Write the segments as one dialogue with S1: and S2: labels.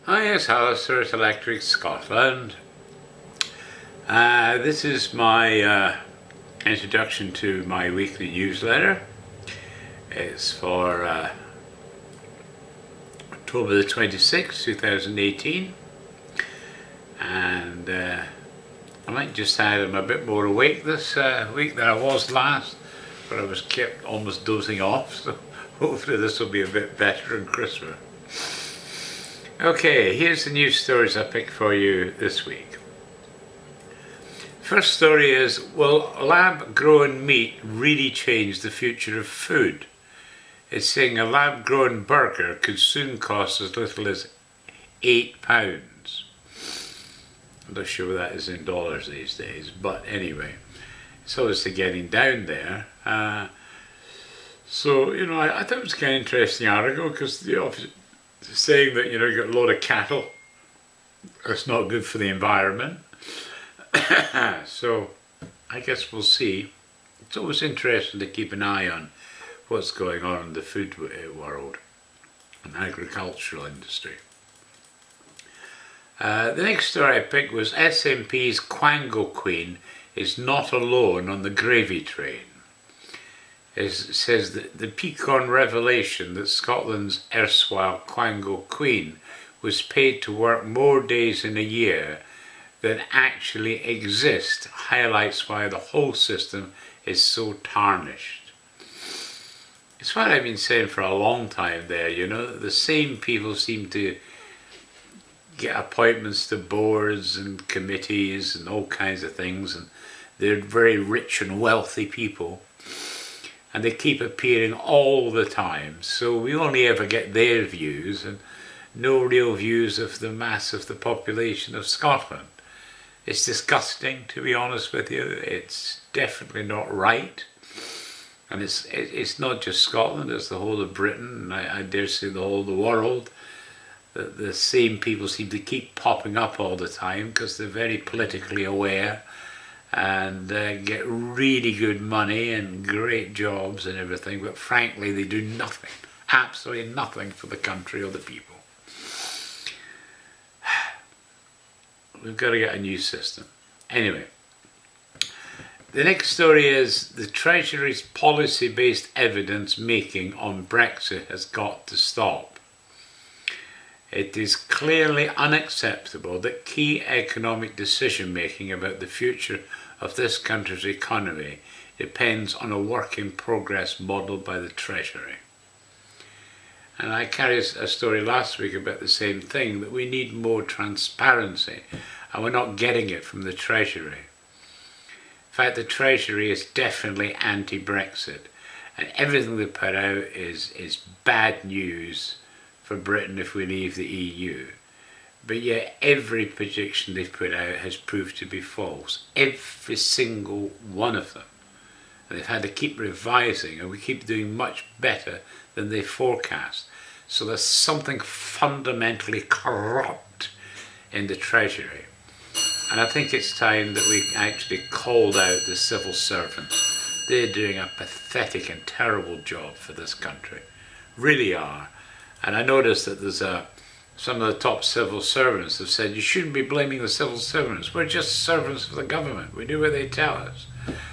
S1: Hi, yes, Alistair at Electric Scotland. This is my introduction to my weekly newsletter. It's for October the 26th, 2018. And I might just add I'm a bit more awake this week than I was last, but I was kept almost dozing off, so hopefully this will be a bit better and crisper. Okay, here's the news stories I picked for you this week. First story is, will lab-grown meat really change the future of food? It's saying a lab-grown burger could soon cost as little as £8. I'm not sure what that is in dollars these days, but anyway, it's obviously getting down there. I thought it was kind of interesting article because saying that, you got a lot of cattle, it's not good for the environment. So I guess we'll see. It's always interesting to keep an eye on what's going on in the food world and agricultural industry. The next story I picked was SNP's Quango Queen is not alone on the gravy train. It says that the piquant revelation that Scotland's erstwhile Quango Queen was paid to work more days in a year than actually exist highlights why the whole system is so tarnished. It's what I've been saying for a long time there, the same people seem to get appointments to boards and committees and all kinds of things, and they're very rich and wealthy people. And they keep appearing all the time, so we only ever get their views and no real views of the mass of the population of Scotland. It's disgusting, to be honest with you. It's definitely not right, and it's not just Scotland, it's the whole of Britain, and I dare say the whole of the world. The same people seem to keep popping up all the time because they're very politically aware and get really good money and great jobs and everything, but frankly they do nothing, absolutely nothing for the country or the people. We've got to get a new system. Anyway, the next story is the Treasury's policy-based evidence making on Brexit has got to stop. It is clearly unacceptable that key economic decision-making about the future of this country's economy depends on a work-in-progress model by the Treasury. And I carried a story last week about the same thing, that we need more transparency, and we're not getting it from the Treasury. In fact, the Treasury is definitely anti-Brexit, and everything they put out is bad news for Britain if we leave the EU. But yet every prediction they've put out has proved to be false. Every single one of them. And they've had to keep revising, and we keep doing much better than they forecast. So there's something fundamentally corrupt in the Treasury. And I think it's time that we actually called out the civil servants. They're doing a pathetic and terrible job for this country. Really are. And I noticed that there's some of the top civil servants have said, you shouldn't be blaming the civil servants. We're just servants of the government. We do what they tell us.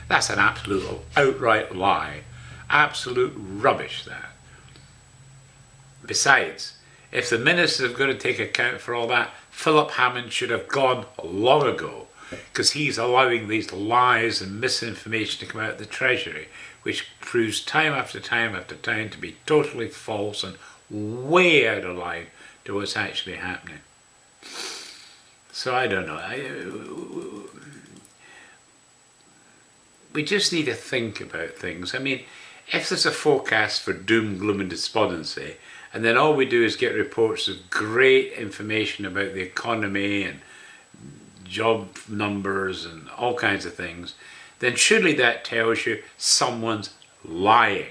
S1: That's an absolute outright lie. Absolute rubbish, that. Besides, if the ministers are going to take account for all that, Philip Hammond should have gone long ago, because he's allowing these lies and misinformation to come out of the Treasury, which proves time after time after time to be totally false and way out of line to what's actually happening. So I don't know. We just need to think about things. I mean, if there's a forecast for doom, gloom and despondency, and then all we do is get reports of great information about the economy and job numbers and all kinds of things, then surely that tells you someone's lying.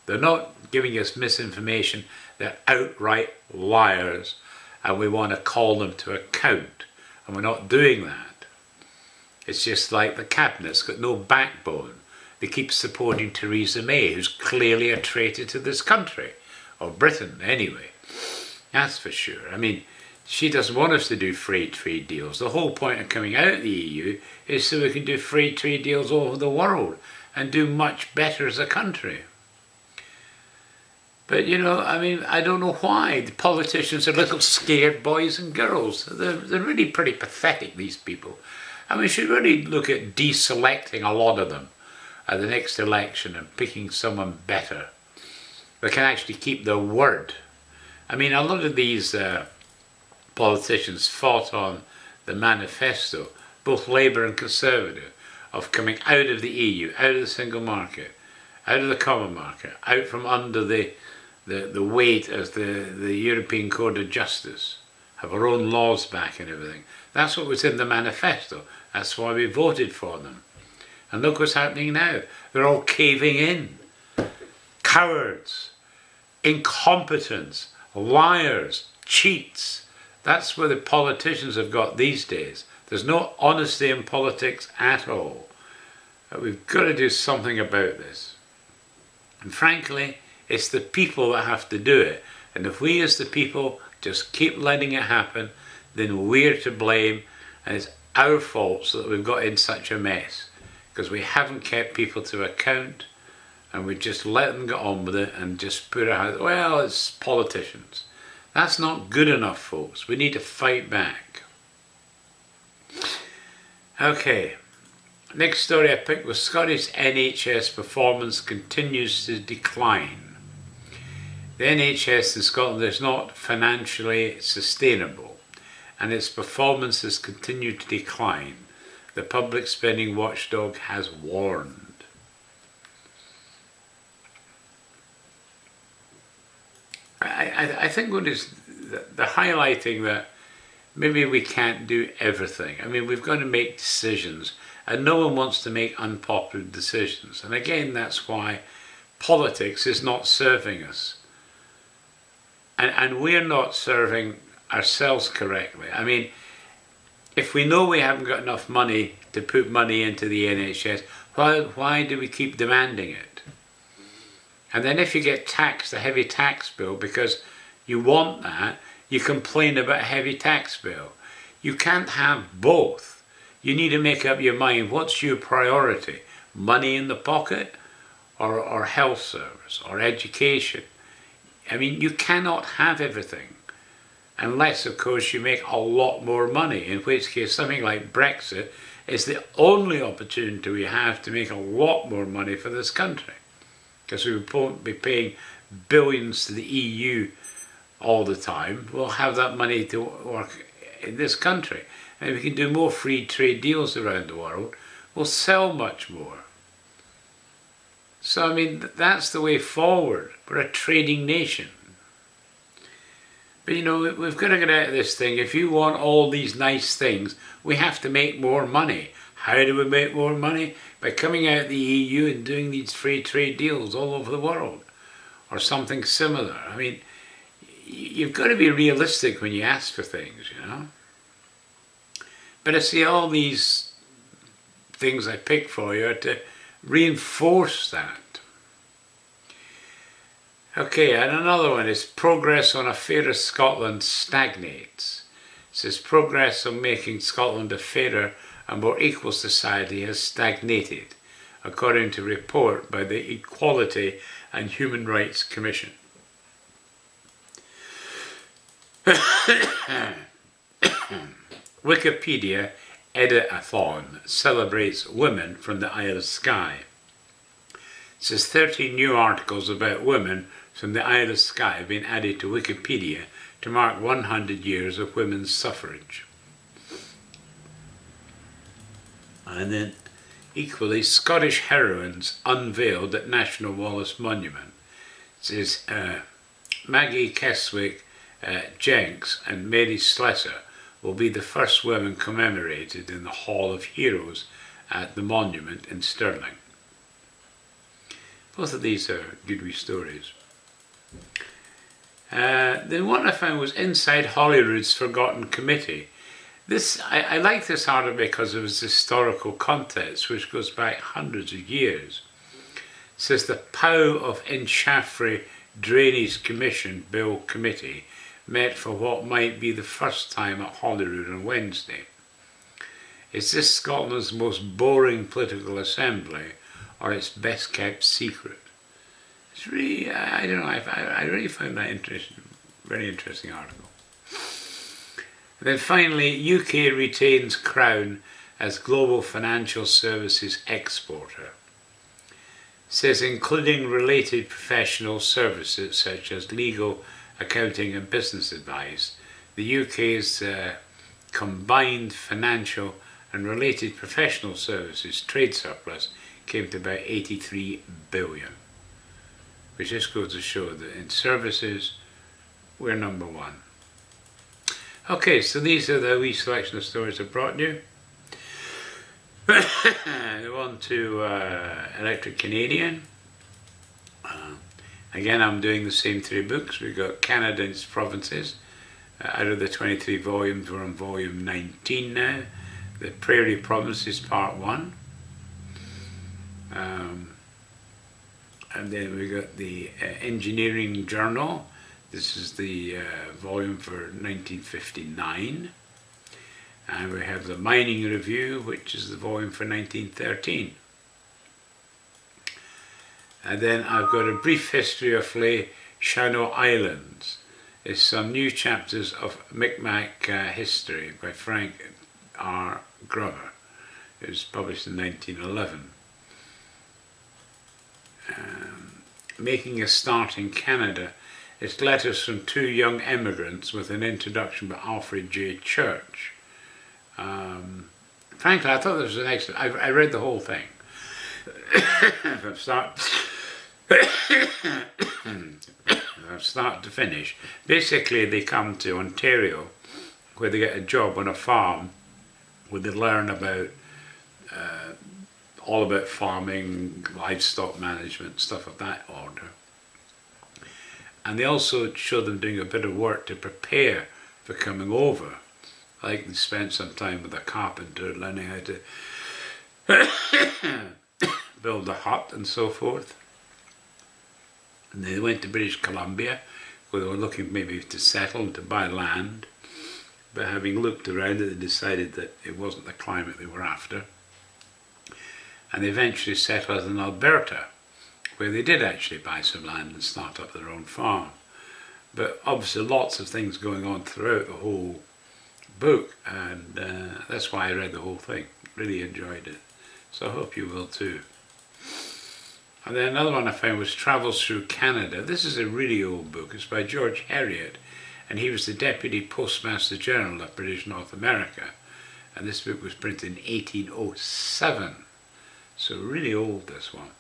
S1: They're not giving us misinformation, they're outright liars, and we want to call them to account, and we're not doing that. It's just like the cabinet's got no backbone. They keep supporting Theresa May, who's clearly a traitor to this country, or Britain anyway. That's for sure. I mean, she doesn't want us to do free trade deals. The whole point of coming out of the EU is so we can do free trade deals all over the world and do much better as a country. But, I mean, I don't know why. The politicians are little scared boys and girls. They're really pretty pathetic, these people. And we should really look at deselecting a lot of them at the next election and picking someone better that can actually keep their word. I mean, a lot of these politicians fought on the manifesto, both Labour and Conservative, of coming out of the EU, out of the single market, out of the common market, out from under the weight of the European Court of Justice, have our own laws back and everything. That's what was in the manifesto. That's why we voted for them. And look what's happening now. They're all caving in. Cowards, incompetents, liars, cheats. That's where the politicians have got these days. There's no honesty in politics at all. We've got to do something about this. And frankly, it's the people that have to do it. And if we as the people just keep letting it happen, then we're to blame, and it's our faults that we've got in such a mess, because we haven't kept people to account, and we just let them get on with it and just put out, well, it's politicians. That's not good enough, folks. We need to fight back. Okay, next story I picked was Scottish NHS performance continues to decline. The NHS in Scotland is not financially sustainable, and its performance has continued to decline. The public spending watchdog has warned. I think what is the highlighting that maybe we can't do everything. I mean, we've got to make decisions, and no one wants to make unpopular decisions. And again, that's why politics is not serving us. And we're not serving ourselves correctly. I mean, if we know we haven't got enough money to put money into the NHS, why do we keep demanding it? And then if you get taxed a heavy tax bill because you want that, you complain about a heavy tax bill. You can't have both. You need to make up your mind, what's your priority? Money in the pocket or health service or education? I mean, you cannot have everything unless, of course, you make a lot more money, in which case something like Brexit is the only opportunity we have to make a lot more money for this country, because we won't be paying billions to the EU all the time. We'll have that money to work in this country. And if we can do more free trade deals around the world, we'll sell much more. So, I mean, that's the way forward. We're a trading nation. But, we've got to get out of this thing. If you want all these nice things, we have to make more money. How do we make more money? By coming out of the EU and doing these free trade deals all over the world, or something similar. I mean, you've got to be realistic when you ask for things, But I see all these things I picked for you are to reinforce that. Okay, and another one is progress on a fairer Scotland stagnates. It says progress on making Scotland a fairer and more equal society has stagnated, according to a report by the Equality and Human Rights Commission. Wikipedia Edit-a-thon celebrates women from the Isle of Skye. It says 13 new articles about women from the Isle of Skye have been added to Wikipedia to mark 100 years of women's suffrage. And then equally, Scottish heroines unveiled at National Wallace Monument. It says Maggie Keswick Jenks and Mary Slessor will be the first women commemorated in the Hall of Heroes at the monument in Stirling. Both of these are good wee stories. The one I found was Inside Holyrood's Forgotten Committee. I like this article because of its historical context, which goes back hundreds of years. It says the Pow of Inchaffrey Drainage Commission Bill Committee met for what might be the first time at Holyrood on Wednesday. Is this Scotland's most boring political assembly or its best kept secret? It's really, I don't know, I really found that interesting, very interesting article. And then finally, UK retains crown as global financial services exporter. Says including related professional services such as legal, accounting and business advice, the UK's combined financial and related professional services trade surplus came to about 83 billion, which just goes to show that in services we're number one. Okay, so these are the wee selection of stories I brought you. On to Electric Canadian. Again, I'm doing the same three books. We've got Canada and its provinces. Out of the 23 volumes, we're on volume 19 now. The Prairie Provinces, part 1. And then we got the Engineering Journal. This is the volume for 1959. And we have the Mining Review, which is the volume for 1913. And then I've got a brief history of Les Channel Islands. It's some new chapters of Micmac history by Frank R. Grover. It was published in 1911. Making a Start in Canada. It's letters from two young immigrants with an introduction by Alfred J. Church. Frankly, I thought this was an excellent. I read the whole thing from start to finish. Basically, they come to Ontario, where they get a job on a farm, where they learn about all about farming, livestock management, stuff of that order. And they also show them doing a bit of work to prepare for coming over. Like they spent some time with a carpenter learning how to build a hut and so forth. And they went to British Columbia, where they were looking maybe to settle and to buy land. But having looked around it, they decided that it wasn't the climate they were after. And they eventually settled in Alberta, where they did actually buy some land and start up their own farm. But obviously lots of things going on throughout the whole book, and that's why I read the whole thing. Really enjoyed it. So I hope you will too. And then another one I found was Travels Through Canada. This is a really old book. It's by George Heriot, and he was the Deputy Postmaster General of British North America. And this book was printed in 1807. So really old, this one.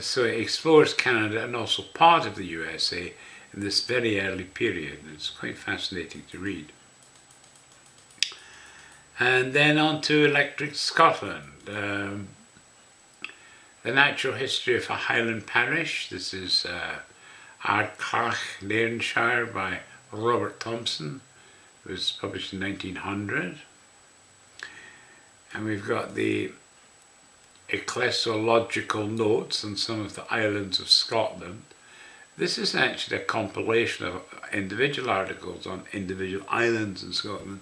S1: So it explores Canada and also part of the USA in this very early period. And it's quite fascinating to read. And then on to Electric Scotland. The Natural History of a Highland Parish. This is Ardcarch, Nairnshire by Robert Thompson. It was published in 1900. And we've got the Ecclesiological Notes on some of the islands of Scotland. This is actually a compilation of individual articles on individual islands in Scotland.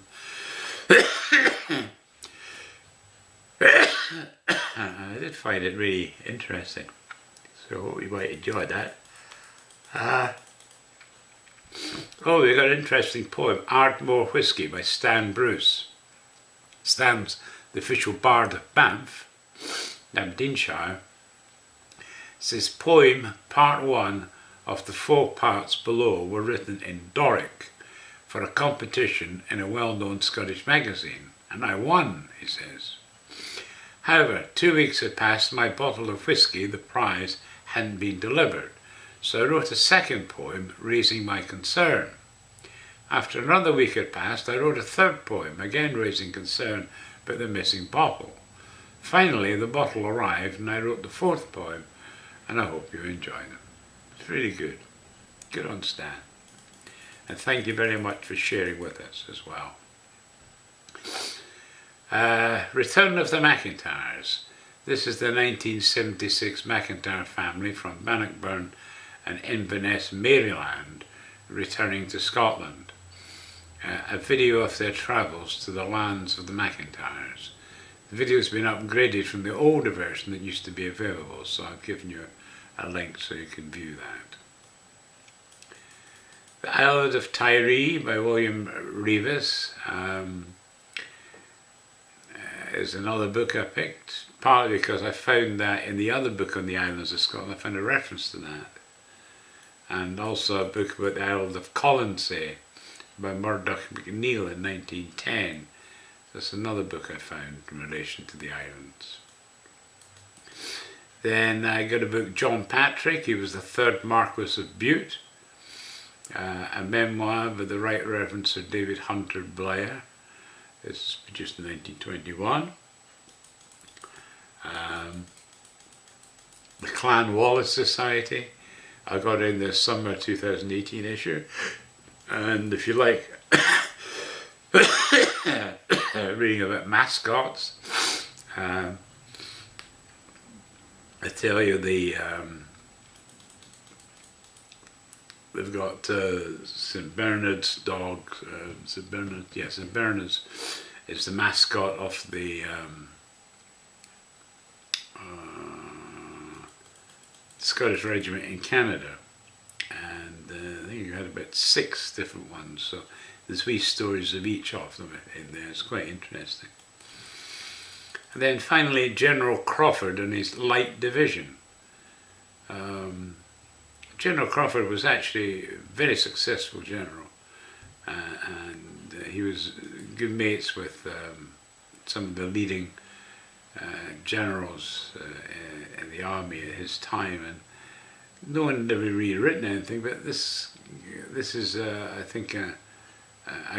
S1: I did find it really interesting, so I hope you might enjoy that. We got an interesting poem, Ardmore Whiskey by Stan Bruce. Stan's the official bard of Banff, Aberdeenshire. Says, poem part 1 of the 4 parts below were written in Doric for a competition in a well-known Scottish magazine, and I won, he says. However, 2 weeks had passed, my bottle of whisky, the prize, hadn't been delivered, so I wrote a second poem raising my concern. After another week had passed, I wrote a third poem, again raising concern about the missing bottle. Finally, the bottle arrived and I wrote the 4th poem, and I hope you enjoy them. It's really good. Good on Stan. And thank you very much for sharing with us as well. Return of the McIntyres. This is the 1976 McIntyre family from Bannockburn and Inverness, Maryland, returning to Scotland. A video of their travels to the lands of the McIntyres. The video's been upgraded from the older version that used to be available, so I've given you a link so you can view that. The Island of Tiree by William Reeves is another book I picked, partly because I found that in the other book on the islands of Scotland, I found a reference to that. And also a book about the Island of Colonsay by Murdoch MacNeil in 1910. That's another book I found in relation to the islands. Then I got a book, John Patrick, he was the 3rd Marquess of Bute, a memoir by the Right Reverend Sir David Hunter Blair. This was produced in 1921. The Clan Wallace Society, I got in the summer 2018 issue, and if you like reading about mascots, I tell you they've got St. Bernard's dog. St. Bernard's is the mascot of the Scottish Regiment in Canada, and I think you had about 6 different ones, so there's wee stories of each of them in there. It's quite interesting. And then finally General Crawford and his Light Division. General Crawford was actually a very successful general, and he was good mates with some of the leading generals in the army at his time, and no one had ever really written anything, but this is I think a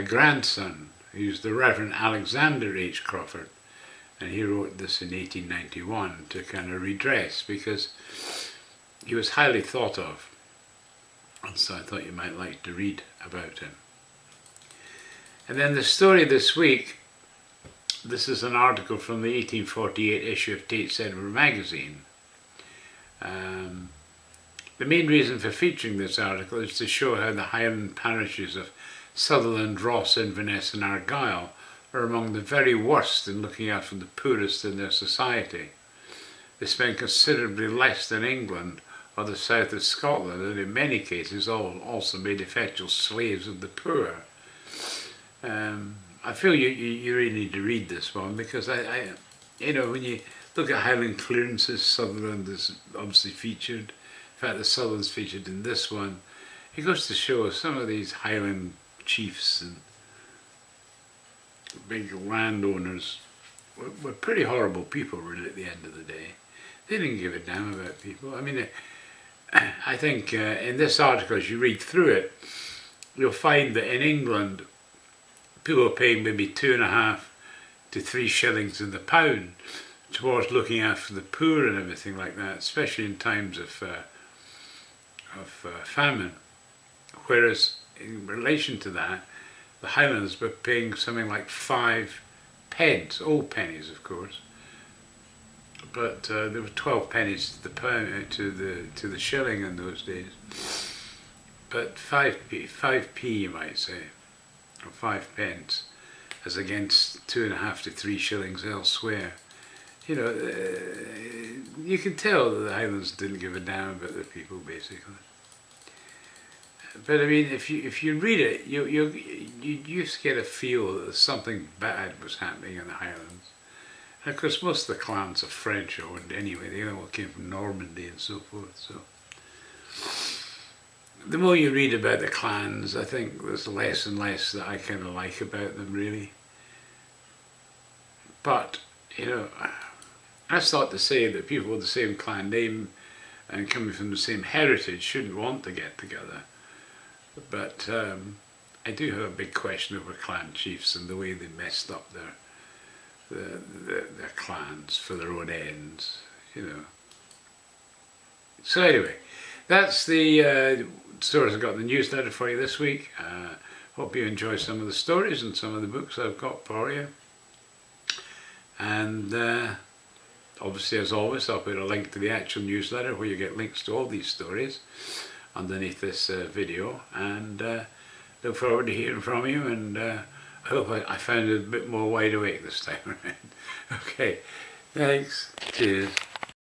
S1: grandson. He was the Reverend Alexander H. Crawford, and he wrote this in 1891 to kind of redress, because he was highly thought of, and so I thought you might like to read about him. And then the story this week, this is an article from the 1848 issue of Tate's Edinburgh magazine. The main reason for featuring this article is to show how the Highland parishes of Sutherland, Ross, Inverness and Argyll are among the very worst in looking after the poorest in their society. They spend considerably less than England or the south of Scotland, and in many cases also made effectual slaves of the poor. I feel you really need to read this one, because I when you look at Highland clearances, Sutherland is obviously featured. In fact, the Sutherland's featured in this one. It goes to show some of these Highland chiefs and big landowners were pretty horrible people, really, at the end of the day. They didn't give a damn about people. I mean, I think in this article, as you read through it, you'll find that in England, people are paying maybe 2.5 to 3 shillings in the pound towards looking after the poor and everything like that, especially in times of famine. Whereas in relation to that, the Highlanders were paying something like 5 pence, old pennies of course, but there were 12 pennies to the pound, to the shilling in those days. But 5p you might say, or 5 pence, as against 2.5 to 3 shillings elsewhere. You know, you can tell that the Highlands didn't give a damn about the people, basically. But I mean, if you read it, you just get a feel that something bad was happening in the Highlands. And of course, most of the clans are French owned anyway. They all came from Normandy and so forth. So the more you read about the clans, I think there's less and less that I kind of like about them, really. But you know, that's not to say that people with the same clan name and coming from the same heritage shouldn't want to get together. But I do have a big question over clan chiefs and the way they messed up their clans for their own ends, you know. So anyway, that's the stories I've got in the newsletter for you this week. Hope you enjoy some of the stories and some of the books I've got for you. And obviously, as always, I'll put a link to the actual newsletter where you get links to all these stories. underneath this video, and look forward to hearing from you, and I hope I found it a bit more wide awake this time around. Okay, thanks, cheers.